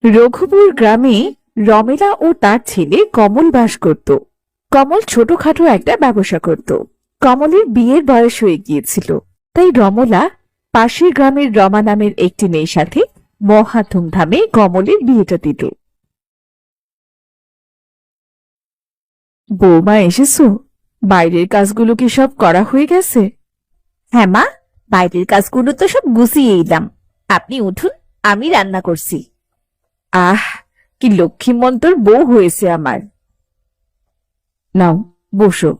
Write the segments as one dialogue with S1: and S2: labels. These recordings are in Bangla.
S1: রঘুপুর গ্রামে রমেলা ও তার ছেলে কমল বাস করত। কমল ছোটখাটো একটা ব্যবসা করত। কমলের বিয়ের বয়স হয়ে গিয়েছিল, তাই রমলা পাশের গ্রামের রমা নামের একটি মেয়ের সাথে মহা ধুমধামে কমলের বিয়েটা দিল। বৌমা এসেছো? বাইরের কাজগুলো কি সব করা হয়ে গেছে?
S2: হ্যাঁ মা, বাইরের কাজগুলো তো সব গুছিয়ে এলাম। আপনি উঠুন, আমি রান্না করছি।
S1: আহ, কি লক্ষ্মীমন্তর বউ হয়েছে আমার। নাও বসো,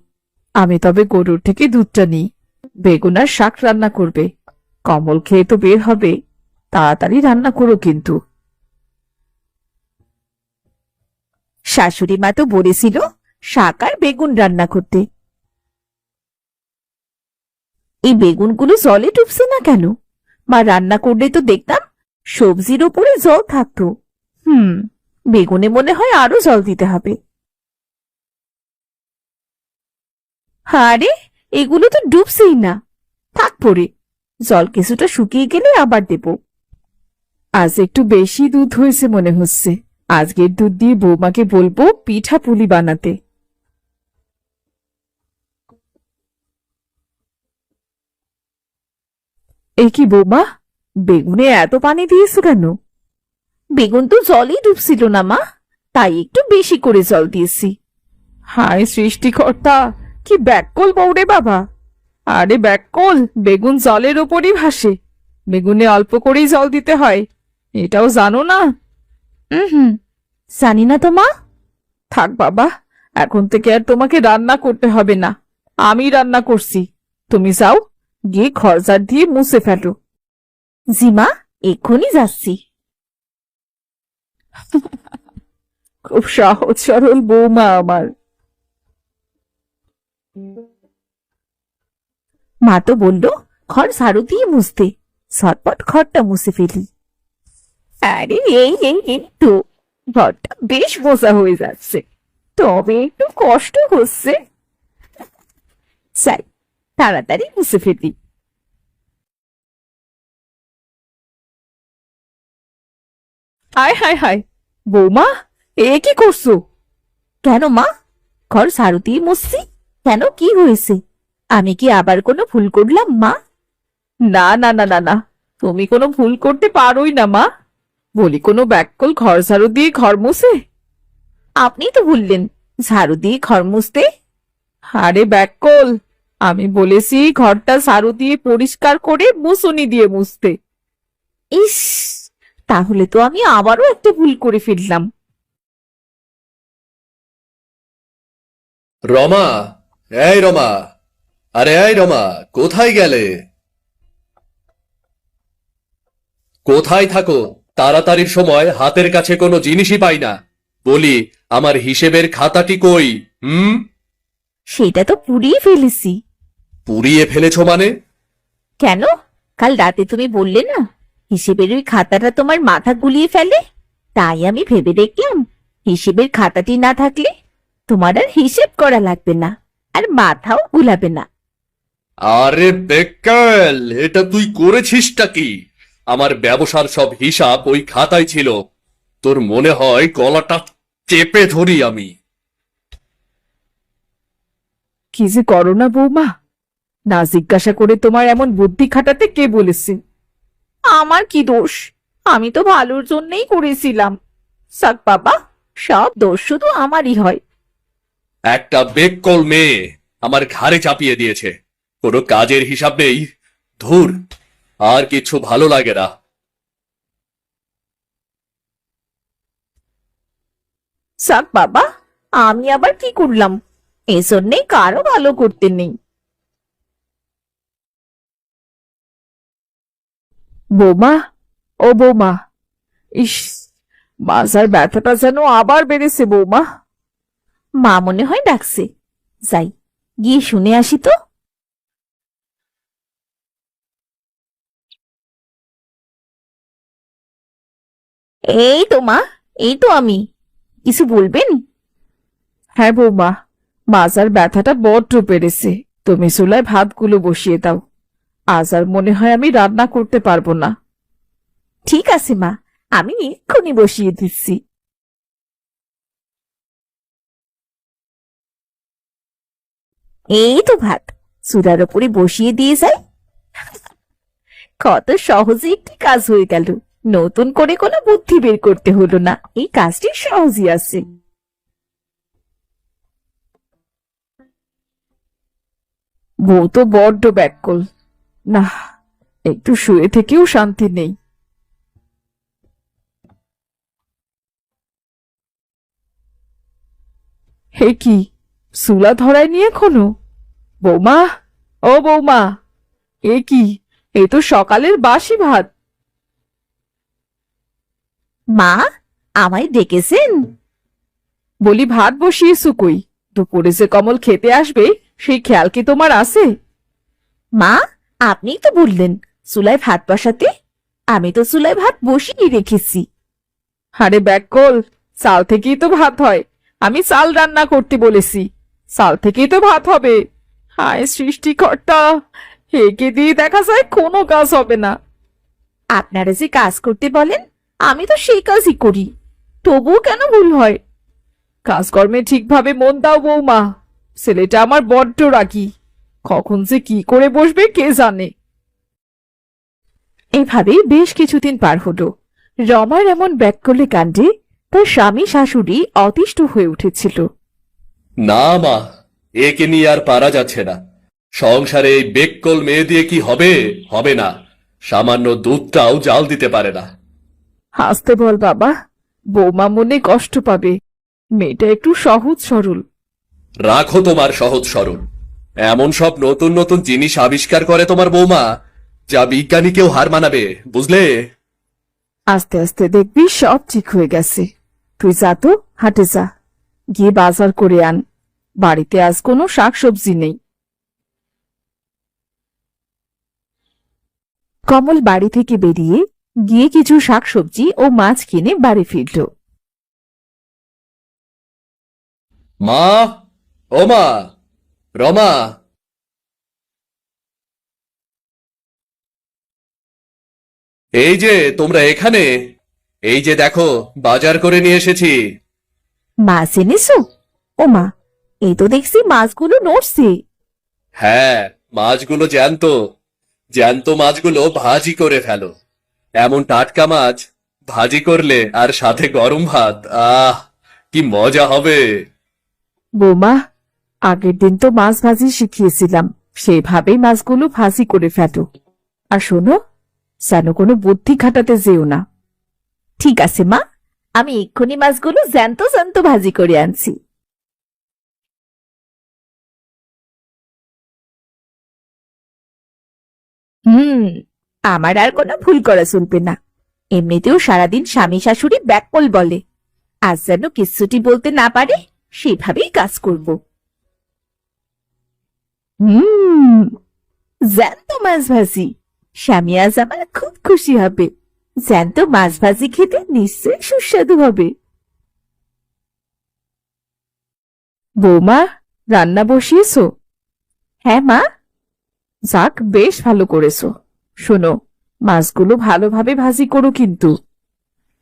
S1: আমি তবে গরুর থেকে দুধটা নিই। বেগুন আর শাক রান্না করবে। কমল খেয়ে তো বের হবে, তাড়াতাড়ি রান্না করো কিন্তু।
S2: শাশুড়ি মা তো বলেছিল শাক আর বেগুন রান্না করতে। এই বেগুনগুলো জলে ডুবছে না কেন? মা রান্না করলে তো দেখতাম সবজির ওপরে জল থাকতো। বেগুনে মনে হয় আরো জল দিতে হবে। আরে, এগুলো তো ডুবছেই না। থাক পড়ে, জল কিছুটা শুকিয়ে গেলে আবার দেব।
S1: আজ একটু বেশি দুধ হয়েছে মনে হচ্ছে। আজকের দুধ দিয়ে বৌমাকে বলবো পিঠা পুলি বানাতে। এ কি বৌমা, বেগুনে এত পানি দিয়েছো কেন?
S2: বেগুন তো জলই ডুবছিল না মা, তাই একটু বেশি করে জল দিয়েছি।
S1: হায় সৃষ্টিকর্তা, কি ব্যাককল বউরে বাবা! আরে ব্যাককল, বেগুন জলের ওপরই ভাসে। বেগুনে অল্প করেই জল দিতে হয়, এটাও জানো না?
S2: জানি না তো মা।
S1: থাক বাবা, এখন থেকে আর তোমাকে রান্না করতে হবে না, আমি রান্না করছি। তুমি যাও, গিয়ে ঘরঝাড় দিয়ে মুছে ফেলো।
S2: জি মা, এক্ষুনি যাচ্ছি।
S1: খুব সহজ সরল বৌমা আমার।
S2: মা তো বলল ঘর ঝাড়ু দিয়ে মুছতে, ঝটপট ঘরটা মুছে ফেলি। আরে এই তো ঘরটা বেশ মোছা হয়ে যাচ্ছে, তবে একটু কষ্ট হচ্ছে। চাই তাড়াতাড়ি মুছে ফেলি।
S1: হায় হায় হায়, বৌমা এ কি করছো?
S2: কেন মা, ঘর ঝাড়ু দিয়ে মুছছি। কেন, কি হয়েছে? আমি কি আবার কোনো ভুল করলাম মা?
S1: না না না না না, তুমি কোনো ভুল করতে পারোই না মা। বলি, কোনো ব্যাককল ঘর ঝাড়ু দিয়ে ঘর মুছে?
S2: আপনি তো বললেন ঝাড়ু দিয়ে ঘর মুছতে।
S1: আরে ব্যাককল, আমি বলেছি ঘরটা ঝাড়ু দিয়ে পরিষ্কার করে মুছুনি দিয়ে মুছতে।
S2: ইস, তাহলে তো আমি আবারও একটা ভুল করে ফেললাম।
S3: রমা, এই রমা, আরে এই রমা, কোথায় গেলে? কোথায় থাকো? তাড়াতাড়ির সময় হাতের কাছে কোনো জিনিসই পাই না। বলি, আমার হিসেবের খাতাটি কই?
S2: সেটা তো পুড়িয়ে ফেলেছি।
S3: পুড়িয়ে ফেলেছো মানে?
S2: কেন, কাল রাতে তুমি বললে না হিসেবের ওই খাতাটা তোমার মাথা গুলিয়ে ফেলে। তাই আমি ভেবে দেখলাম হিসেবের খাতাটি না থাকলে তোমার আর হিসেব করা লাগবে না, আর মাথাও গুলাবে না।
S3: আরে বেকাল, এটা তুই করেছিসটা কি? আমার ব্যবসার সব হিসাব ওই খাতায় ছিল। তোর মনে হয় গলাটা চেপে ধরি আমি।
S1: কি যে করো না বৌমা, না জিজ্ঞাসা করে তোমার এমন বুদ্ধি খাটাতে কে বলেছে?
S2: আমার কি দোষ? আমি তো ভালোর জন্যই করেছিলাম। সাক বাবা, সব দোষ শুধু আমারই হয়।
S3: একটা বেককল মেয়ে আমার ঘাড়ে চাপিয়ে দিয়েছে। কোনো কাজের হিসাব নেই। ধুর, আর কিছু ভালো লাগে না।
S2: সাক বাবা, আমি আবার কি করলাম? এজন্যে কারো ভালো করতে নেই।
S1: বৌমা, ও বৌমা, ইস, মাজার ব্যথাটা যেন আবার বেড়েছে বৌমা।
S2: মা মনে হয় ডাকছে, যাই গিয়ে শুনে আসি তো। এই তো মা, এই তো আমি। কিছু বলবেন?
S1: হ্যাঁ বৌমা, মাজার ব্যথাটা বড্ড বেড়েছে। তুমি চুলায় ভাতগুলো বসিয়ে দাও। আজ আর মনে হয় আমি রান্না করতে পারবো না।
S2: ঠিক আছে মা, আমি এক্ষুনি বসিয়ে দিচ্ছি। এই তো ভাত চুলার ওপরে বসিয়ে দিয়ে যাই। কত সহজে একটি কাজ হয়ে গেল, নতুন করে কোনো বুদ্ধি বের করতে হলো না, এই কাজটি সহজই আছে।
S1: বউ তো বড্ড ব্যাকুল, না একটু শুয়ে থেকেও শান্তি নেই। হে কি, চুলা ধরায়নি এখনো? বৌমা, ও বৌমা, এ কি, এ তো সকালের বাসি ভাত।
S2: মা, আমায় ডেকেছেন?
S1: বলি ভাত বসিয়েছো কই? দুপুরে যে কমল খেতে আসবে সেই খেয়াল কি তোমার আছে?
S2: মা, আপনিই তো বললেন চুলায় ভাত বসাতে, আমি তো চুলায় ভাত বসিয়ে রেখেছি।
S1: আরে ব্যাককল, চাল থেকেই তো ভাত হয়। আমি চাল রান্না করতে বলেছি, চাল থেকেই তো ভাত হবে। হায় সৃষ্টিকর্তা, একে দিয়ে দেখা যায় কোনো কাজ হবে না।
S2: আপনারা যে কাজ করতে বলেন আমি তো সেই কাজই করি, তবুও কেন ভুল হয়?
S1: কাজকর্মে ঠিকভাবে মন দাও বৌমা, ছেলেটা আমার বড্ড রাগী, কখন যে কি করে বসবে কে জানে। এভাবে বেশ কিছুদিন পার হলো। রমার এমন ব্যাককলে কাণ্ডে তার স্বামী শাশুড়ি অতিষ্ঠ হয়ে উঠেছিল।
S3: না মা, একে নিয়ে আর পারা যাচ্ছে না। সংসারে এই বেককল মেয়ে দিয়ে কি হবে? হবে না। সামান্য দুধটাও জাল দিতে পারে না।
S1: হাসতে বল বাবা, বৌমা মনে কষ্ট পাবে। মেয়েটা একটু সহজ সরল।
S3: রাখো তোমার সহজ সরল। এমন সব নতুন নতুন জিনিস আবিষ্কার করে তোমার বৌমা, যা বিজ্ঞানীকেও হার মানাবে, বুঝলে?
S1: আস্তে আস্তে দেখবি সব ঠিক হয়ে গেছে। তুই যা তো, হাটে যা, গিয়ে বাজার করে আন। বাড়িতে আজ কোনো শাকসবজি নেই। কমল বাড়ি থেকে বেরিয়ে গিয়ে কিছু শাকসবজি ও মাছ কিনে বাড়ি ফিরল।
S3: মা, ও মা, রমা, এই যে তোমরা এখানে, এই যে দেখো বাজার করে নিয়ে এসেছি।
S2: মাছ এনেছো? ও মা, এই তো দেখছি মাছগুলো নড়ছে।
S3: হ্যাঁ, মাছগুলো জ্যান্ত। জ্যান্ত মাছগুলো ভাজি করে ফেলো। এমন টাটকা মাছ ভাজি করলে আর সাথে গরম ভাত, আহ কি মজা হবে।
S1: বৌমা, আগের দিন তো মাছ ভাজি শিখিয়েছিলাম, সেইভাবেই মাছগুলো ভাজি করে ফেলো। আর শোনো, যেন কোনো বুদ্ধি খাটাতে যেও না।
S2: ঠিক আছে মা, আমি এক্ষুনি মাছগুলো জ্যান্ত জ্যান্ত ভাজি করে আনছি। হুম, আমার আর কোনো ভুল করা চলবে না। এমনিতেও সারাদিন স্বামী শাশুড়ি ব্যাককল বলে, আজ যেন কিচ্ছুটি বলতে না পারে, সেভাবেই কাজ করব। জ্যান্ত মাছ ভাজি, স্বামী আজ আমার খুব খুশি হবে। জ্যান্ত মাছ ভাজি খেতে নিশ্চয়ই সুস্বাদু হবে।
S1: বৌমা, রান্না বসিয়েছো?
S2: হ্যাঁ মা।
S1: যাক, বেশ ভালো করেছো। শোনো, মাছগুলো ভালোভাবে ভাজি করো কিন্তু।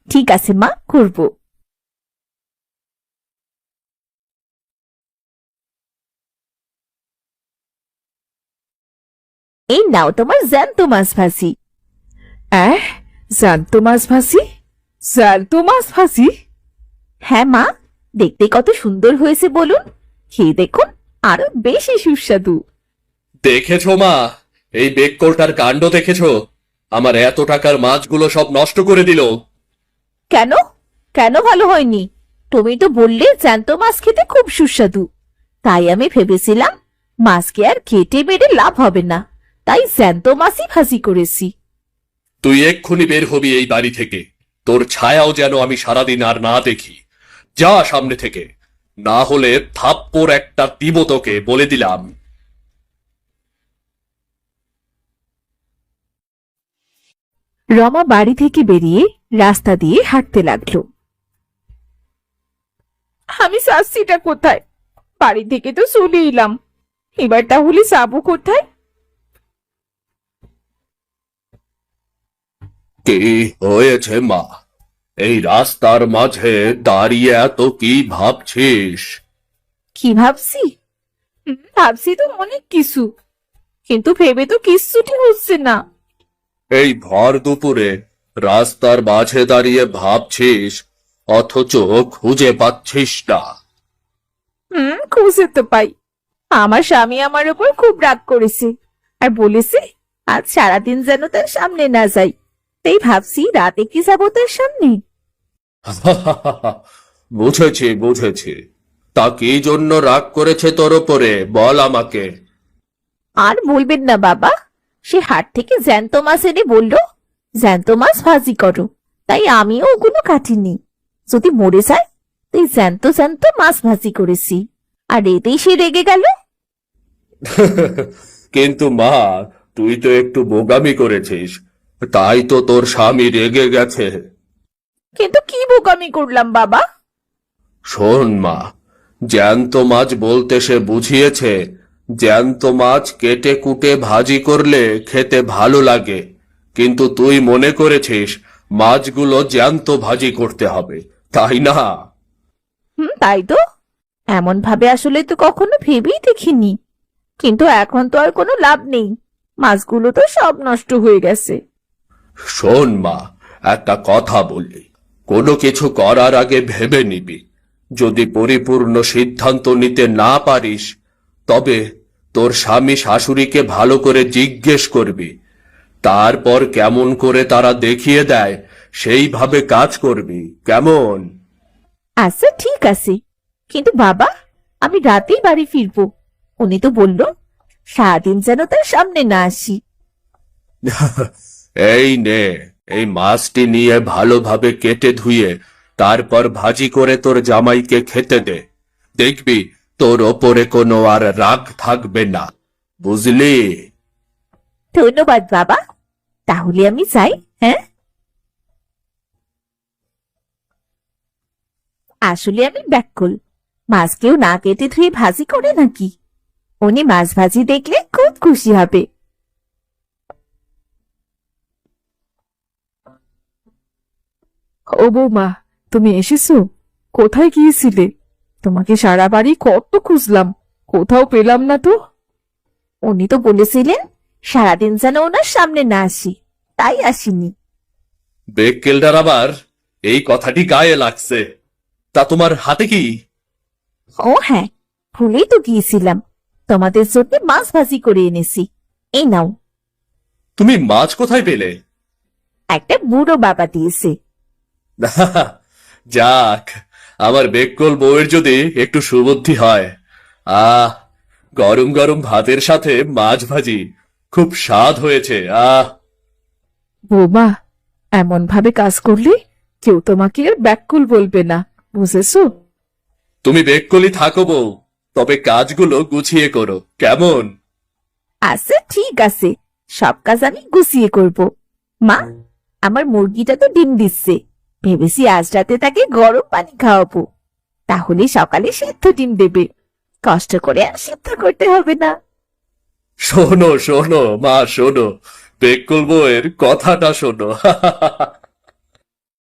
S2: ঠিক আছে মা, করব। এই নাও তোমার জ্যান্ত মাছ ভাজি।
S1: অ্যাঁ, জ্যান্ত মাছ ভাজি? জ্যান্ত মাছ ভাজি?
S2: হ্যাঁ মা, দেখতে কত সুন্দর হয়েছে বলুন, খেয়ে দেখুন, আরো বেশি সুস্বাদু।
S3: দেখেছো মা, এই বেককলটার কাণ্ড দেখেছো? আমার এত টাকার মাছগুলো সব নষ্ট করে দিল।
S2: কেন? কেন ভালো হয়নি? তুমি তো বললে জ্যান্ত মাছ খেতে খুব সুস্বাদু, তাই আমি ভেবেছিলাম মাছকে আর কেটে বেড়ে লাভ হবে না, তাই জ্যান্ত মাছই ভাজি করেছি।
S3: তুই এক্ষুনি বের হবি এই বাড়ি থেকে। তোর ছায়াও যেন আমি সারাদিন আর না দেখি। যা সামনে থেকে, না হলে থাপ্পড় একটা দিব তোকে, বলে দিলাম।
S1: রমা বাড়ি থেকে বেরিয়ে রাস্তা দিয়ে হাঁটতে লাগলো। আমি শাস্তিটা কোথায়? বাড়ি থেকে তো চলে এলাম, এবার তাহলে যাবো কোথায়?
S3: কি হয়েছে মা? এই রাস্তার মাঝে দাঁড়িয়ে এত কি ভাবছিস?
S2: কি ভাবছি? ভাবছি তো অনেক কিছু, কিন্তু ভেবে তো কিচ্ছুটি হচ্ছে না।
S3: এই ভর দুপুরে রাস্তার মাঝে দাঁড়িয়ে ভাবছিস, অথচ খুঁজে পাচ্ছিস না।
S2: খুঁজে তো পাই। আমার স্বামী আমার উপর খুব রাগ করেছে আর বলেছে আজ সারাদিন যেন তার সামনে না যাই। তাই ভাবছি রাতে কি যাবো তার সামনে।
S3: বুঝেছি বুঝেছি। তা কি জন্য রাগ করেছে তোর ওপরে, বল আমাকে।
S2: আর বলবেন না বাবা, সে হাট থেকে জ্যান্ত মাছ এনে বলল জ্যান্ত মাছ ভাজি করো। তাই আমিও ওগুলো কাটিনি, যদি মরে যায় তাই জ্যান্ত জ্যান্ত মাছ ভাজি করেছি। আর এতেই সে রেগে গেল।
S3: কিন্তু মা, তুই তো একটু বোগামি করেছিস, তাই তো তোর স্বামী রেগে গেছে।
S2: কিন্তু কি বোকামি করলাম বাবা?
S3: শোন মা, জ্যান্ত মাছ বলতে সে বুঝিয়েছে জ্যান্ত মাছ কেটে কুটে ভাজি করলে খেতে ভালো লাগে, কিন্তু তুই মনে করেছিস মাছগুলো জ্যান্ত ভাজি করতে হবে, তাই না?
S2: তাই তো। এমন ভাবে আসলে তো কখনো ভেবেই দেখিনি। কিন্তু এখন তো আর কোনো লাভ নেই, মাছগুলো তো সব নষ্ট হয়ে গেছে।
S3: শোন মা, একটা কথা বলি, কোনো কিছু করার আগে ভেবে নিবি। যদি পরিপূর্ণ সিদ্ধান্ত নিতে না পারিস, তবে তোর স্বামী শাশুড়িকে ভালো করে জিজ্ঞেস করবি। তারপর কেমন করে তারা দেখিয়ে দেয় সেইভাবে কাজ করবি, কেমন?
S2: আচ্ছা ঠিক আছে, কিন্তু বাবা আমি রাতেই বাড়ি ফিরবো। উনি তো বলল সারাদিন যেন তার সামনে না আসি।
S3: এই নে, এই মাছটি নিয়ে ভালোভাবে কেটে ধুয়ে তারপর ভাজি করে তোর জামাইকে খেতে দে। দেখবি তোর ওপরে কোনো আর রাগ থাকবে না, বুঝলি?
S2: ধন্যবাদ বাবা, তাহলে আমি যাই। হ্যাঁ, আসলে আমি ব্যাকুল। মাছ কেউ না কেটে ধুয়ে ভাজি করে নাকি? উনি মাছ ভাজি দেখলে খুব খুশি হবে।
S1: ও বৌমা, তুমি এসেছো? কোথায় গিয়েছিলে? তোমাকে সারা বাড়ি কত খুঁজলাম, কোথাও পেলাম না তো।
S2: উনি তো বলেছিলেন সারাদিন যেন ওনার সামনে না আসি, তাই আসিনি।
S3: বেক্কেলটার আবার এই কথাটি গায়ে লাগছে। তা তোমার হাতে কি?
S2: ও হ্যাঁ, ভুলেই তো গিয়েছিলাম। তোমাদের জন্য মাছ ভাজি করে এনেছি, এই নাও।
S3: তুমি মাছ কোথায় পেলে?
S2: একটা বুড়ো বাবা দিয়েছে।
S3: যাক, আমার বেক্কল বউয়ের যদি একটু সুবুদ্ধি হয়। আহ, গরম গরম ভাতের সাথে মাছ ভাজি খুব স্বাদ হয়েছে। আহ,
S1: বৌমা, এমন ভাবে কাজ করলে কেউ তোমাকে আর ব্যাকুল বলবে না, বুঝেছো?
S3: তুমি বেক্কলি থাকো বউ, তবে কাজগুলো গুছিয়ে করো, কেমন?
S2: আচ্ছা ঠিক আছে, সব কাজ আমি গুছিয়ে করব। মা, আমার মুরগিটা তো ডিম দিচ্ছে। ভেবেছি আজ রাতে তাকে গরম পানি খাওয়াবো, তাহলে সকালে সেদ্ধ ডিম দেবে। কষ্ট করে আর সেদ্ধ করতে হবে না।
S3: শোনো শোনো মা, শোনো, বেক্কল বউয়ের কথাটা শোনো।